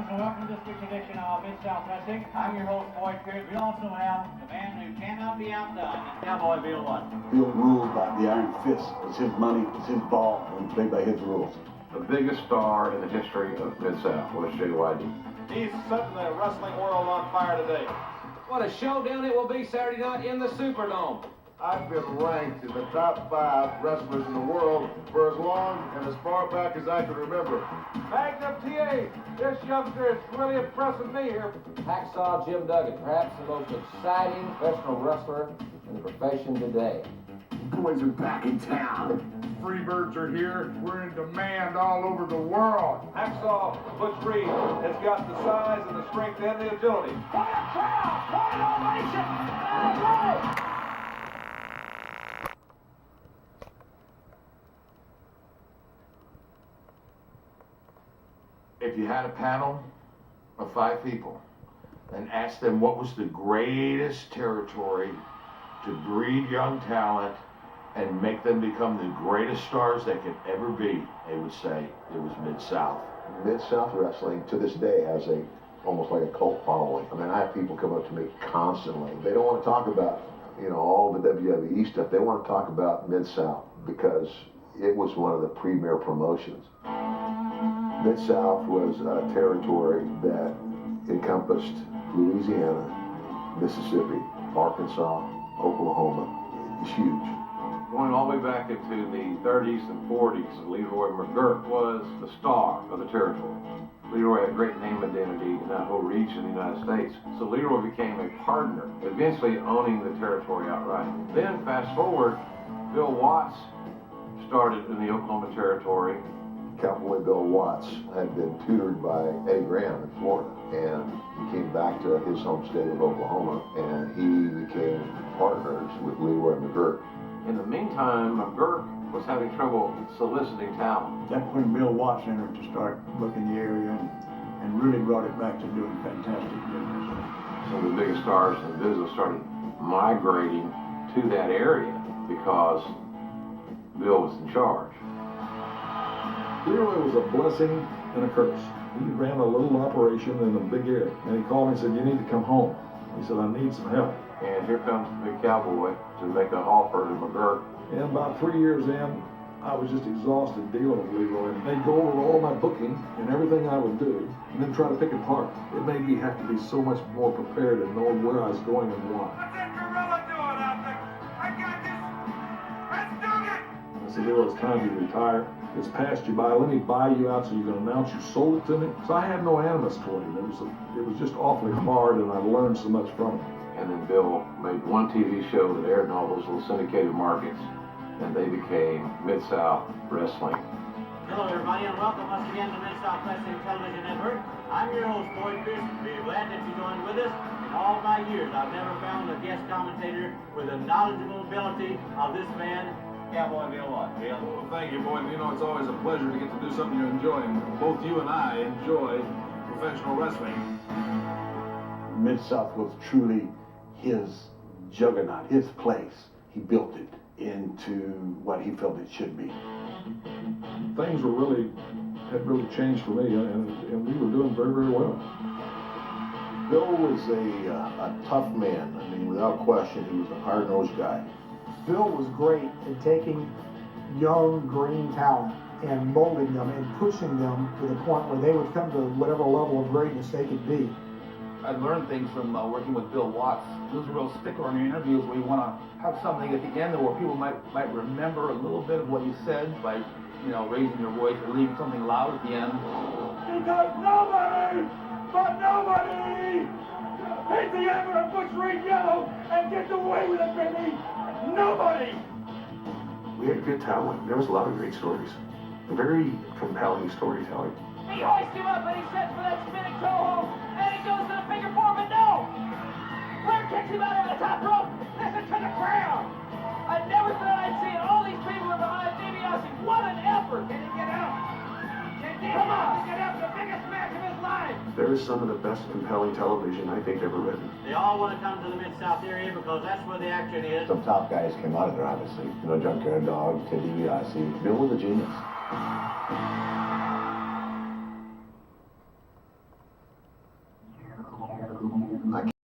fans, and welcome to this week's edition of Mid-South Wrestling. I'm your host, Boyd Pierce. We also have the man who cannot be outdone, Cowboy Bill Watts. Bill ruled by the iron fist. It's his money, it's his ball, and he played by his rules. The biggest star in the history of Mid-South was JYD. He's setting the wrestling world on fire today. What a showdown it will be Saturday night in the Superdome. I've been ranked in the top 5 wrestlers in the world for as long and as far back as I can remember. Magnum TA, this youngster is really impressing me here. Hacksaw Jim Duggan, perhaps the most exciting professional wrestler in the profession today. Boys are back in town. Freebirds are here. We're in demand all over the world. Hacksaw Butch Reed has got the size and the strength and the agility. What a crowd! What an ovation! All right! If you had a panel of 5 people and asked them what was the greatest territory to breed young talent and make them become the greatest stars they could ever be, they would say it was Mid-South. Mid-South Wrestling to this day has almost like a cult following. I mean, I have people come up to me constantly. They don't want to talk about, all the WWE stuff. They want to talk about Mid-South because it was one of the premier promotions. Mid-South was a territory that encompassed Louisiana, Mississippi, Arkansas, Oklahoma. It was huge. Going all the way back into the 30s and 40s, Leroy McGuirk was the star of the territory. Leroy had a great name identity in that whole region of the United States. So Leroy became a partner, eventually owning the territory outright. Then fast forward, Bill Watts started in the Oklahoma territory. Cowboy Bill Watts had been tutored by Eddie Graham in Florida, and he came back to his home state of Oklahoma, and he became partners with Leroy McGuirk. In the meantime, McGuirk was having trouble soliciting talent. That's when Bill Watts entered to start booking the area and really brought it back to doing fantastic business. Some of the biggest stars in the business started migrating to that area because Bill was in charge. Leroy was a blessing and a curse. He ran a little operation in a big area, and he called me and said, "You need to come home." He said, "I need some help." And here comes the big cowboy to make an offer to McGuirk. And about 3 years in, I was just exhausted dealing with Leroy. And they'd go over all my booking and everything I would do, and then try to pick it apart. It made me have to be so much more prepared and know where I was going and why. What's that gorilla doing out there? I got this! Let's do it! I said, "Leroy, it's time you retire. It's passed you by. Let me buy you out so you can announce you sold it to me." So I had no animus toward him. It was just awfully hard, and I learned so much from it. And then Bill made one TV show that aired in all those little syndicated markets, and they became Mid-South Wrestling. Hello, everybody, and welcome once again to Mid-South Wrestling Television Network. I'm your host, Boyd Pierce. We're glad that you joined with us. In all my years, I've never found a guest commentator with the knowledgeable ability of this man, Cowboy Bill Watts. Bill? Well, thank you, Boyd. It's always a pleasure to get to do something you enjoy, and both you and I enjoy professional wrestling. Mid-South was truly his juggernaut, his place. He built it into what he felt it should be. Things had really changed for me, and we were doing very, very well. Bill was a tough man. I mean, without question, he was a hard-nosed guy. Bill was great at taking young green talent and molding them and pushing them to the point where they would come to whatever level of greatness they could be. I learned things from working with Bill Watts. He was a real stickler in your interviews where you want to have something at the end where people might remember a little bit of what you said by, raising your voice or leaving something loud at the end. Because nobody paints the ember of Butch Reed yellow and gets away with it, baby! Nobody! We had good talent. There was a lot of great stories. Very compelling storytelling. He hoists him up and he sets for that spinning toe hold, and he goes to the figure four, but no! Flair kicks him out over the top rope. Listen to the crowd! I never thought I'd see it. All these people are behind DiBiase. What an effort! Can he get out? Come on! Get out! The biggest match of his life! There is some of the best compelling television I think ever written. They all want to come to the Mid-South area because that's where the action is. Some top guys came out of there, obviously. Junkyard Dog, Ted DiBiase. Bill was a genius.